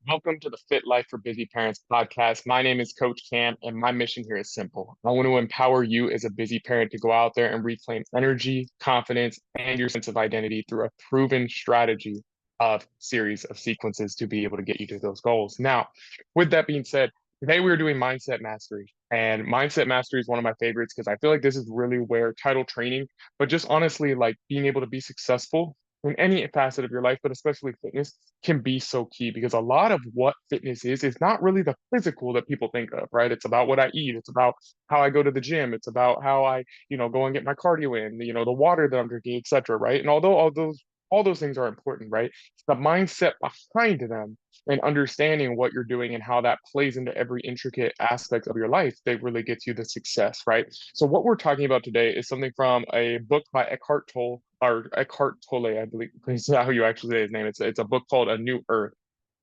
Welcome to the Fit Life for Busy Parents podcast. My name is Coach Cam, and my mission here is simple. I want to empower you as a busy parent to go out there and reclaim energy, confidence, and your sense of identity through a proven strategy of series of sequences to be able to get you to those goals. Now, with that being said, today we are doing mindset mastery. And mindset mastery is one of my favorites because I feel like this is really where title training, but just honestly, like being able to be successful in any facet of your life, but especially fitness can be so key because a lot of what fitness is not really the physical that people think of, right? It's about what I eat. It's about how I go to the gym. It's about how I, go and get my cardio in, the water that I'm drinking, etc. Right. And although all those things are important, right? It's the mindset behind them and understanding what you're doing and how that plays into every intricate aspect of your life that really gets you the success, right? So what we're talking about today is something from a book by Eckhart Tolle, or Eckhart Tolle, I believe is how you actually say his name. It's a book called A New Earth.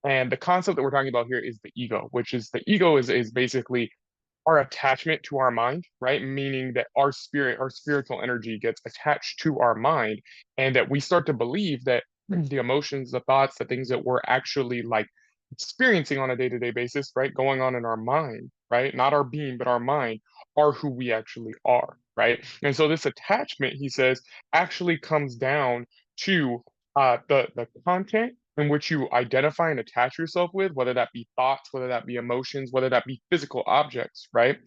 And the concept that we're talking about here is the ego, which is the ego is basically our attachment to our mind, right? Meaning that our spirit, our spiritual energy gets attached to our mind, and that we start to believe that the emotions, the thoughts, the things that we're actually like experiencing on a day-to-day basis, right? Going on in our mind, right? Not our being, but our mind are who we actually are, right? And so this attachment, he says, actually comes down to the content in which you identify and attach yourself with, whether that be thoughts, whether that be emotions, whether that be physical objects, right?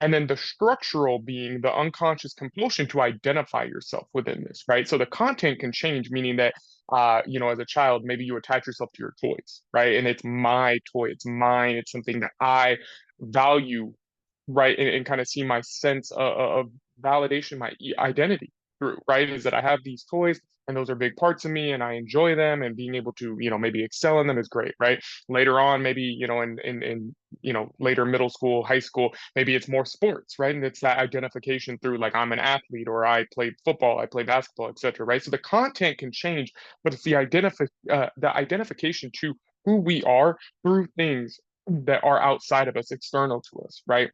And then the structural being the unconscious compulsion to identify yourself within this, right? So the content can change, meaning that, as a child, maybe you attach yourself to your toys, right? And it's my toy, it's mine, it's something that I value, right? And kind of see my sense of validation, my identity through, right? Is that I have these toys and those are big parts of me and I enjoy them and being able to, maybe excel in them is great, right? Later on, maybe, later middle school, high school, maybe it's more sports, right? And it's that identification through like I'm an athlete or I played football, I play basketball, etc. Right? So the content can change, but it's the identification to who we are through things that are outside of us, external to us, right?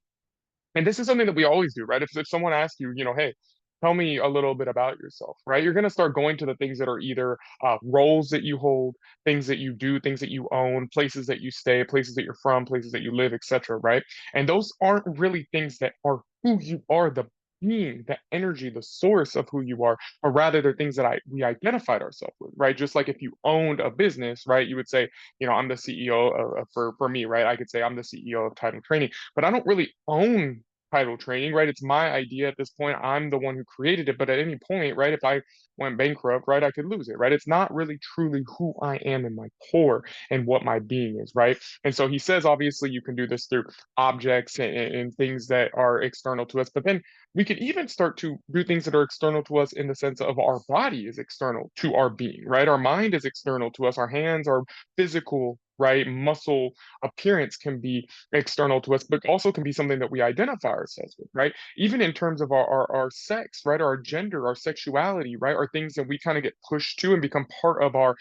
And this is something that we always do, right? If someone asks you, hey, tell me a little bit about yourself, right? You're going to start going to the things that are either roles that you hold, things that you do, things that you own, places that you stay, places that you're from, places that you live, etc., right? And those aren't really things that are who you are, the being, the energy, the source of who you are, or rather they're things that we identified ourselves with, right? Just like if you owned a business, right? You would say, I'm the CEO for me, right? I could say I'm the CEO of Title Training, but I don't really own title training, right? It's my idea at this point. I'm the one who created it. But at any point, right, if I went bankrupt, right, I could lose it, right? It's not really truly who I am in my core and what my being is, right? And so he says, obviously, you can do this through objects and things that are external to us. But then we could even start to do things that are external to us in the sense of our body is external to our being, right? Our mind is external to us. Our hands are physical, right? Muscle appearance can be external to us, but also can be something that we identify ourselves with, right? Even in terms of our sex, right? Our gender, our sexuality, right? Are things that we kind of get pushed to and become part of our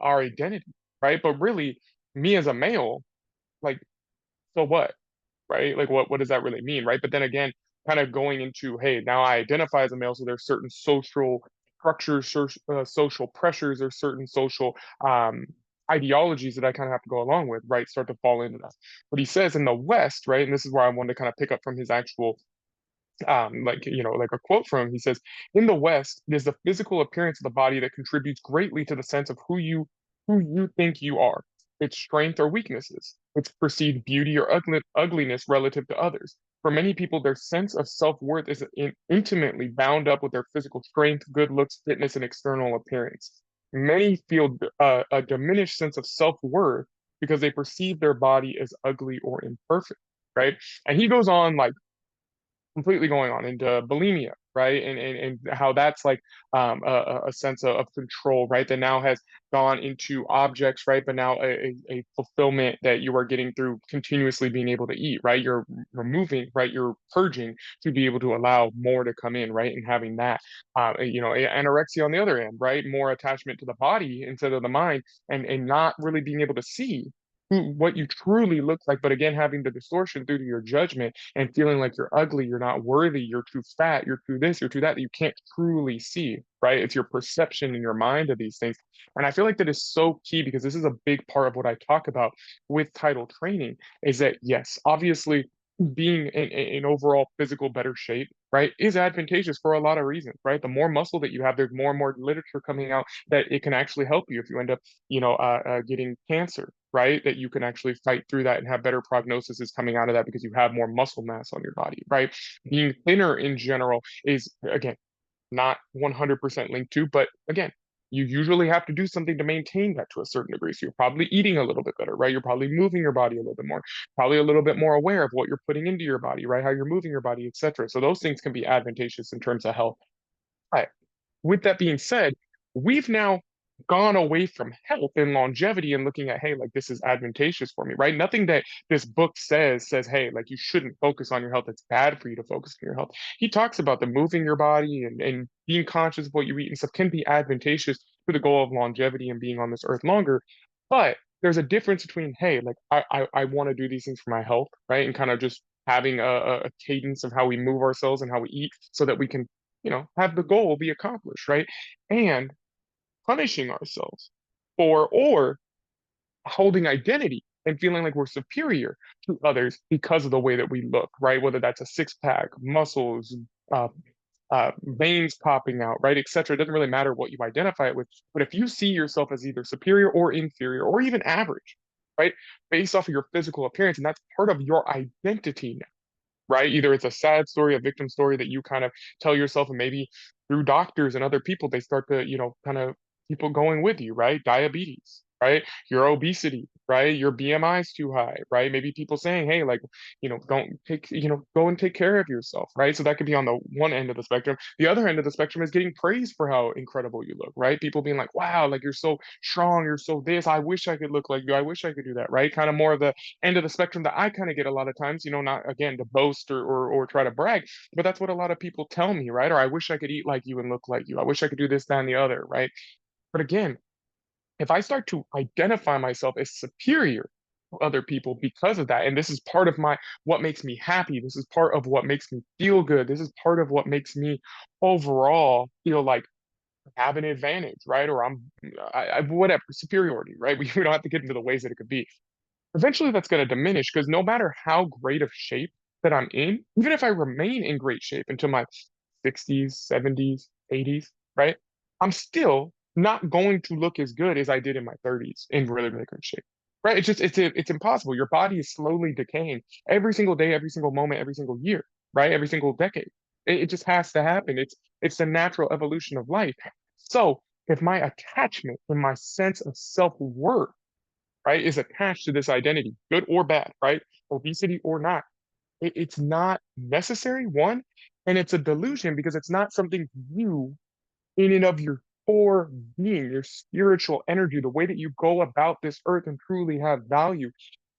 identity, right? But really, me as a male, like, so what, right? Like, what does that really mean, right? But then again, kind of going into, hey, now I identify as a male, so there's certain social structures, social pressures, or certain social um, ideologies that I kind of have to go along with, right? Start to fall into that. But he says in the West, right, and this is where I wanted to kind of pick up from his actual like a quote from him. He says, in the West, it is the physical appearance of the body that contributes greatly to the sense of who you think you are, its strength or weaknesses, its perceived beauty or ugliness relative to others. For many people, their sense of self-worth is intimately bound up with their physical strength, good looks, fitness, and external appearance. Many feel a diminished sense of self-worth because they perceive their body as ugly or imperfect, right? And he goes on like completely going on into bulimia, right? And how that's like a sense of control, right? That now has gone into objects, right? But now a fulfillment that you are getting through continuously being able to eat, right? You're removing, right? You're purging to be able to allow more to come in, right? And having that, anorexia on the other end, right? More attachment to the body instead of the mind, and not really being able to see what you truly look like, but again, having the distortion due to your judgment and feeling like you're ugly, you're not worthy, you're too fat, you're too this, you're too that you can't truly see, right? It's your perception in your mind of these things. And I feel like that is so key because this is a big part of what I talk about with title training is that, yes, obviously being in overall physical better shape, right, is advantageous for a lot of reasons, right? The more muscle that you have, there's more and more literature coming out that it can actually help you if you end up, getting cancer, right? That you can actually fight through that and have better prognosis is coming out of that because you have more muscle mass on your body, right? Being thinner in general is, again, not 100% linked to, but again, you usually have to do something to maintain that to a certain degree. So you're probably eating a little bit better, right? You're probably moving your body a little bit more, probably a little bit more aware of what you're putting into your body, right? How you're moving your body, etc. So those things can be advantageous in terms of health. Right. With that being said, we've now gone away from health and longevity and looking at, hey, like this is advantageous for me, right? Nothing that this book says, hey, like you shouldn't focus on your health. It's bad for you to focus on your health. He talks about the moving your body and being conscious of what you eat and stuff can be advantageous to the goal of longevity and being on this earth longer. But there's a difference between, hey, like I want to do these things for my health, right? And kind of just having a cadence of how we move ourselves and how we eat so that we can have the goal be accomplished, right? And punishing ourselves or holding identity and feeling like we're superior to others because of the way that we look, right? Whether that's a six pack, muscles, uh, veins popping out, right, etc. It doesn't really matter what you identify it with. But if you see yourself as either superior or inferior or even average, right, based off of your physical appearance, and that's part of your identity, right? Either it's a sad story, a victim story that you kind of tell yourself, and maybe through doctors and other people, they start to, kind of people going with you, right? Diabetes, right? Your obesity, right? Your BMI is too high, right? Maybe people saying, hey, like, don't take, go and take care of yourself, right? So that could be on the one end of the spectrum. The other end of the spectrum is getting praised for how incredible you look, right? People being like, wow, like you're so strong, you're so this. I wish I could look like you. I wish I could do that, right? Kind of more of the end of the spectrum that I kind of get a lot of times, not again to boast or try to brag, but that's what a lot of people tell me, right? Or I wish I could eat like you and look like you. I wish I could do this, that, and the other, right? But again, if I start to identify myself as superior to other people because of that, and this is part of my what makes me happy, this is part of what makes me feel good, this is part of what makes me overall feel like I have an advantage, right? Or whatever superiority, right? We don't have to get into the ways that it could be eventually that's going to diminish because no matter how great of shape that I'm in, even if I remain in great shape until my 60s, 70s, 80s, right? I'm still not going to look as good as I did in my 30s in really, really good shape. Right? It's impossible. Your body is slowly decaying every single day, every single moment, every single year, right? Every single decade. It just has to happen. It's the natural evolution of life. So if my attachment and my sense of self-worth, right, is attached to this identity, good or bad, right? Obesity or not. It's not necessary, one, and it's a delusion because it's not something you, in and of your core being, your spiritual energy, the way that you go about this earth and truly have value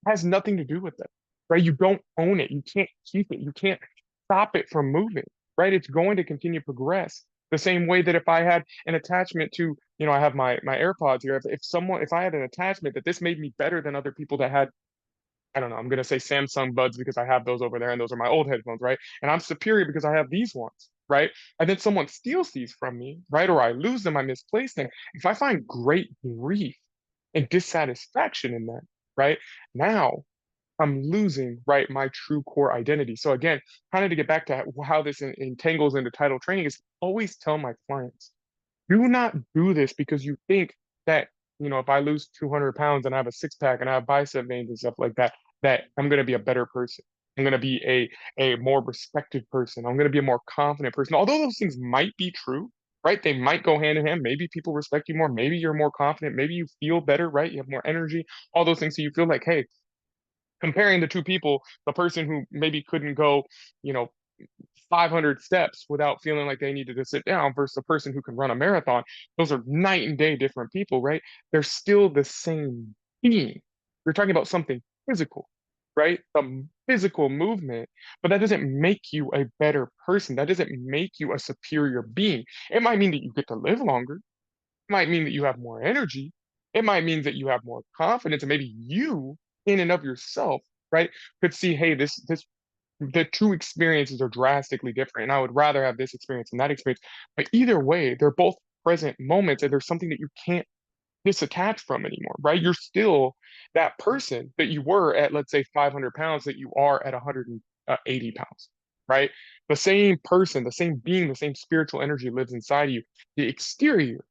has nothing to do with it, right? You don't own it. You can't keep it. You can't stop it from moving, right? It's going to continue to progress. The same way that if I had an attachment to, I have my AirPods here. If I had an attachment that this made me better than other people that had, I don't know, I'm gonna say Samsung Buds because I have those over there and those are my old headphones, right? And I'm superior because I have these ones, right? And then someone steals these from me, right? Or I lose them, I misplace them. If I find great grief and dissatisfaction in that, right? Now I'm losing, right, my true core identity. So again, kind of to get back to how this entangles into title training is always tell my clients, do not do this because you think that, if I lose 200 pounds and I have a six pack and I have bicep veins and stuff like that, that I'm going to be a better person. I'm going to be a more respected person. I'm going to be a more confident person. Although those things might be true, right? They might go hand in hand. Maybe people respect you more. Maybe you're more confident. Maybe you feel better, right? You have more energy, all those things. So you feel like, hey, comparing the two people, the person who maybe couldn't go, you know, 500 steps without feeling like they needed to sit down versus the person who can run a marathon, those are night and day different people, right? They're still the same being. We're talking about something physical, right? The physical movement, but that doesn't make you a better person. That doesn't make you a superior being. It might mean that you get to live longer. It might mean that you have more energy, It might mean that you have more confidence and maybe you in and of yourself, right, could see, hey, this the two experiences are drastically different. And I would rather have this experience than that experience. But either way, they're both present moments and there's something that you can't disattach from anymore, right? You're still that person that you were at, let's say, 500 pounds that you are at 180 pounds, right? The same person, the same being, the same spiritual energy lives inside of you. The exterior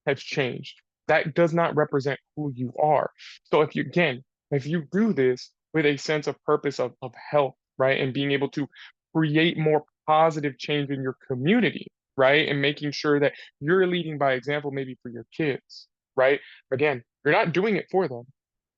has changed. That does not represent who you are. So if you, again, if you do this with a sense of purpose of health, right, and being able to create more positive change in your community, right, and making sure that you're leading by example, maybe for your kids, right? Again, you're not doing it for them.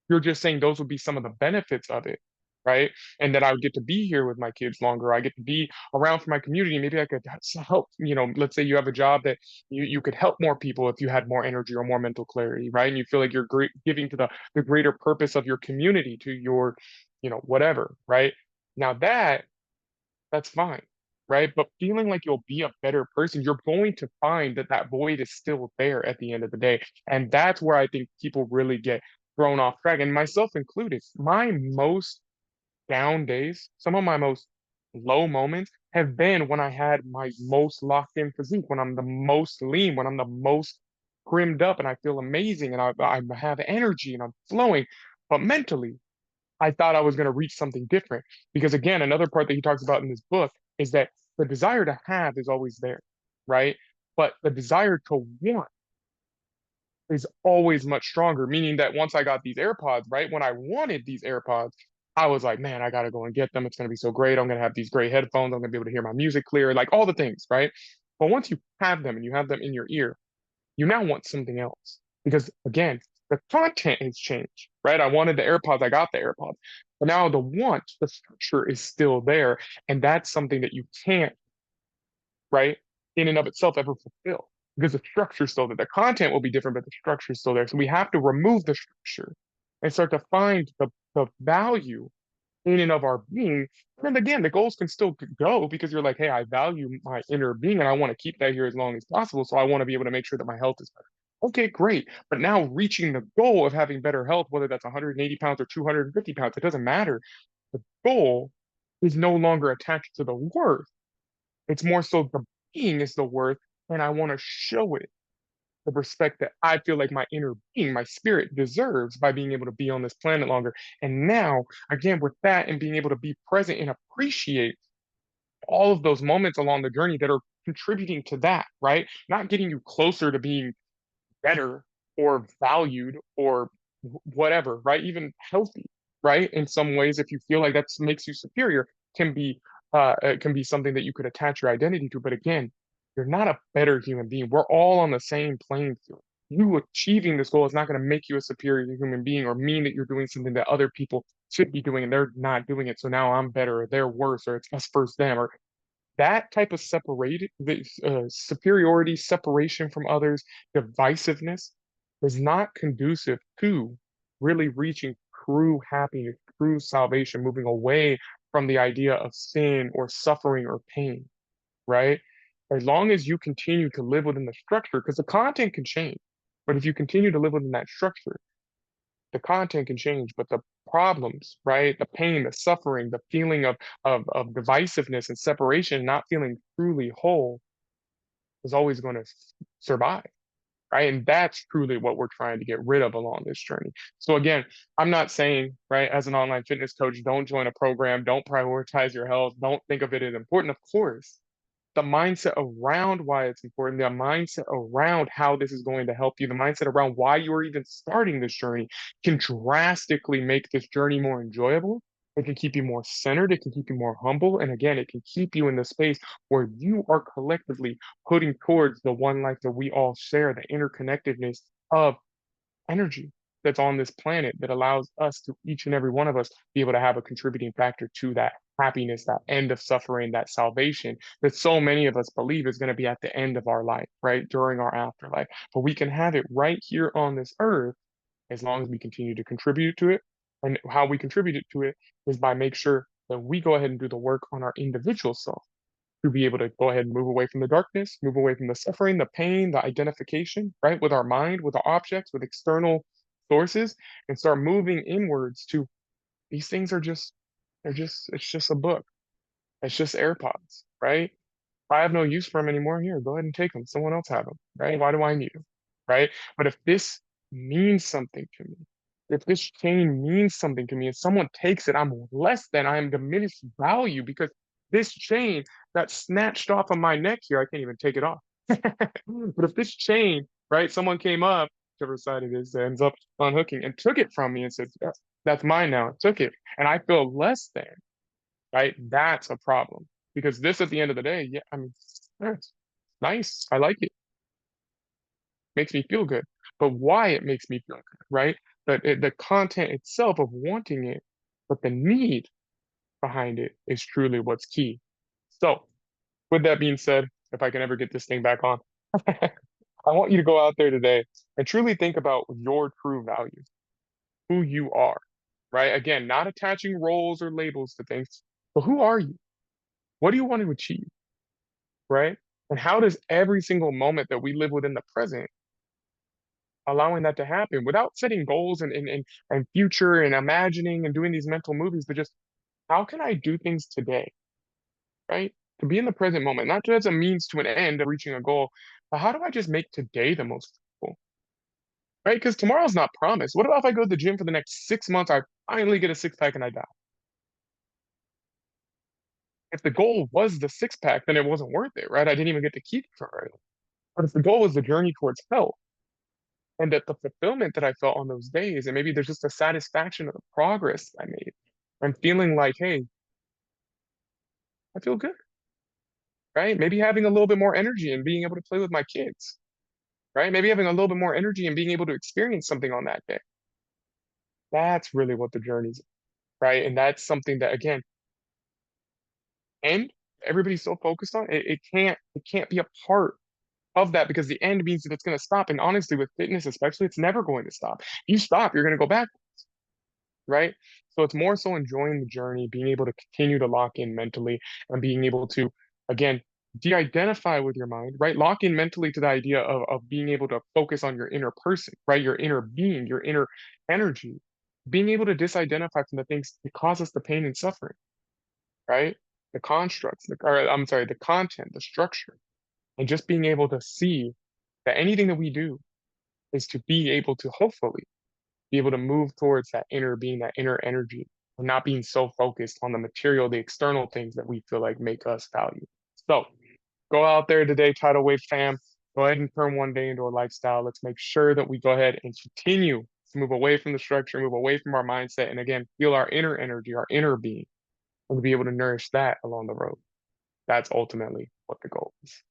You're just saying those would be some of the benefits of it, right? And that I would get to be here with my kids longer. I get to be around for my community. Maybe I could help, let's say you have a job that you could help more people if you had more energy or more mental clarity, right? And you feel like you're giving to the greater purpose of your community, to your, whatever, right? Now that's fine, right? But feeling like you'll be a better person, you're going to find that that void is still there at the end of the day. And that's where I think people really get thrown off track, and myself included. My most down days, some of my most low moments have been when I had my most locked in physique, when I'm the most lean, when I'm the most trimmed up and I feel amazing and I have energy and I'm flowing. But mentally, I thought I was going to reach something different. Because again, another part that he talks about in this book is that the desire to have is always there, right? But the desire to want is always much stronger, meaning that once I got these AirPods, right? When I wanted these AirPods, I was like, man, I got to go and get them. It's going to be so great. I'm going to have these great headphones. I'm going to be able to hear my music clear, like all the things, right? But once you have them and you have them in your ear, you now want something else. Because again, the content has changed, right? I wanted the AirPods, I got the AirPods. But now the want, the structure is still there. And that's something that you can't, right, in and of itself ever fulfill. Because the structure is still there. The content will be different, but the structure is still there. So we have to remove the structure and start to find the value in and of our being. And again, the goals can still go because you're like, hey, I value my inner being and I want to keep that here as long as possible. So I want to be able to make sure that my health is better. Okay, great. But now reaching the goal of having better health, whether that's 180 pounds or 250 pounds, it doesn't matter. The goal is no longer attached to the worth. It's more so the being is the worth. And I want to show it the respect that I feel like my inner being, my spirit deserves by being able to be on this planet longer. And now, again, with that and being able to be present and appreciate all of those moments along the journey that are contributing to that, right? Not getting you closer to being better or valued or whatever, right? Even healthy, right? In some ways, if you feel like that makes you superior, can be it can be something that you could attach your identity to. But again, you're not a better human being. We're all on the same playing field. You achieving this goal is not going to make you a superior human being or mean that you're doing something that other people should be doing and they're not doing it. So now I'm better or they're worse or it's us versus them or that type of superiority, separation from others, divisiveness is not conducive to really reaching true happiness, true salvation, moving away from the idea of sin or suffering or pain, right? As long as you continue to live within the structure, because the content can change, but if you continue to live within that structure, the content can change, but the problems, right? The pain, the suffering, the feeling of divisiveness and separation, not feeling truly whole is always going to survive, right? And that's truly what we're trying to get rid of along this journey. So again, I'm not saying, right, as an online fitness coach, don't join a program, don't prioritize your health, don't think of it as important. Of course, the mindset around why it's important, the mindset around how this is going to help you, the mindset around why you are even starting this journey can drastically make this journey more enjoyable. It can keep you more centered. It can keep you more humble. And again, it can keep you in the space where you are collectively putting towards the one life that we all share, the interconnectedness of energy that's on this planet that allows us to each and every one of us be able to have a contributing factor to that happiness, that end of suffering, that salvation that so many of us believe is going to be at the end of our life, right? During our afterlife. But we can have it right here on this earth as long as we continue to contribute to it. And how we contribute to it is by make sure that we go ahead and do the work on our individual self to be able to go ahead and move away from the darkness, move away from the suffering, the pain, the identification, right? With our mind, with the objects, with external sources and start moving inwards to these things are just, it's just a book. It's just AirPods, right? I have no use for them anymore. Here, go ahead and take them. Someone else have them, right? Why do I need them, right? But if this means something to me, if this chain means something to me, and someone takes it, I'm less than, I am diminished value because this chain got snatched off of my neck here. I can't even take it off. But if this chain, right, someone came up, whichever side it is, that ends up unhooking and took it from me and said, That's mine now. I took it. And I feel less than, right? That's a problem. Because this, at the end of the day, yeah, I mean, yeah, it's nice. I like it. Makes me feel good. But why it makes me feel good, right? The content itself of wanting it, but the need behind it is truly what's key. So, with that being said, if I can ever get this thing back on, I want you to go out there today and truly think about your true values, who you are, right? Again, not attaching roles or labels to things, but who are you? What do you want to achieve, right? And how does every single moment that we live within the present, allowing that to happen without setting goals and future and imagining and doing these mental movies, but just how can I do things today, right? To be in the present moment, not just as a means to an end of reaching a goal, but how do I just make today the most fruitful, right? Because tomorrow's not promised. What about if I go to the gym for the next 6 months, I finally get a six pack and I die? If the goal was the six pack, then it wasn't worth it, right? I didn't even get to keep it for very long. But if the goal was the journey towards health, and that the fulfillment that I felt on those days, and maybe there's just a satisfaction of the progress I made. I'm feeling like, hey, I feel good, right? Maybe having a little bit more energy and being able to play with my kids, right? Maybe having a little bit more energy and being able to experience something on that day. That's really what the journey's, right? And that's something that, again, end, everybody's so focused on it, it can't be a part of that because the end means that it's going to stop. And honestly, with fitness, especially, it's never going to stop. You stop, you're going to go back, right? So it's more so enjoying the journey, being able to continue to lock in mentally and being able to, again, de-identify with your mind, right? Lock in mentally to the idea of being able to focus on your inner person, right? Your inner being, your inner energy, being able to disidentify from the things that cause us the pain and suffering, right? The constructs, or I'm sorry, the content, the structure, and just being able to see that anything that we do is to be able to hopefully be able to move towards that inner being, that inner energy, and not being so focused on the material, the external things that we feel like make us value. So go out there today, Tidal Wave fam. Go ahead and turn one day into a lifestyle. Let's make sure that we go ahead and continue to move away from the structure, move away from our mindset, and again, feel our inner energy, our inner being, and to be able to nourish that along the road. That's ultimately what the goal is.